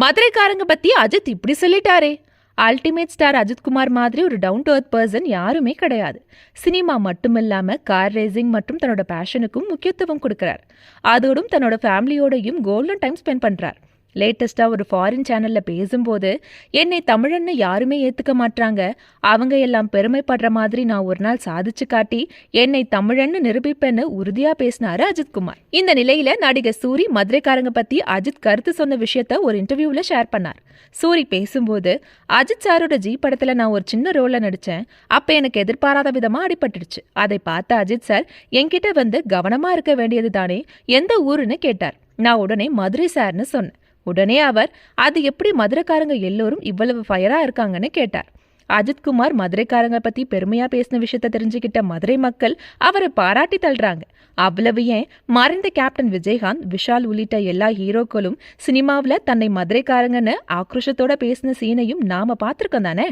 மதுரைக்காரங்க பத்தி அஜித் இப்படி சொல்லிட்டாரே. Ultimate star Ajithkumar மாதிரி ஒரு டவுன் டு அர்த் பர்சன் யாருமே கிடையாது. சினிமா மட்டுமில்லாம கார் ரேசிங் மற்றும் தன்னோட பேஷனுக்கும் முக்கியத்துவம் கொடுக்கிறார். அதோடும் தன்னோட ஃபேமிலியோடையும் கோல்டன் டைம் ஸ்பெண்ட் பண்றார். லேட்டஸ்டா ஒரு ஃபாரின் சேனல்ல பேசும்போது, என்னை தமிழன்னு யாருமே ஏத்துக்க மாட்டாங்க, அவங்க எல்லாம் பெருமைப்படுற மாதிரி நான் ஒரு நாள் சாதிச்சு காட்டி என்னை தமிழன்னு நிரூபிப்பேன்னு உறுதியா பேசினாரு அஜித்குமார். இந்த நிலையில நடிகர் சூரி மதுரைக்காரங்க பத்தி அஜித் கருத்து சொன்ன விஷயத்த ஒரு இன்டர்வியூல ஷேர் பண்ணார். சூரி பேசும்போது, அஜித் சாரோட ஜி படத்துல நான் ஒரு சின்ன ரோல்ல நடிச்சேன். அப்ப எனக்கு எதிர்பாராத விதமா அடிபட்டுடுச்சு. அதை பார்த்த அஜித் சார் என்கிட்ட வந்து கவனமா இருக்க வேண்டியது தானே, எந்த ஊருன்னு கேட்டார். நான் உடனே மதுரை சார்னு சொன்னேன். உடனே அவர், அது எப்படி மதுரைக்காரங்க எல்லோரும் இவ்வளவு ஃபயரா இருக்காங்கன்னு கேட்டார். அஜித்குமார் மதுரைக்காரங்க பத்தி பெருமையா பேசின விஷயத்த தெரிஞ்சுக்கிட்ட மதுரை மக்கள் அவரை பாராட்டி தள்ளுறாங்க. அவ்வளவு ஏன், மறைந்த கேப்டன் விஜயகாந்த், விஷால் உள்ளிட்ட எல்லா ஹீரோக்களும் சினிமாவில் தன்னை மதுரைக்காரங்கன்னு ஆக்ரோஷத்தோட பேசின சீனையும் நாம பார்த்திருக்கோம் தானே.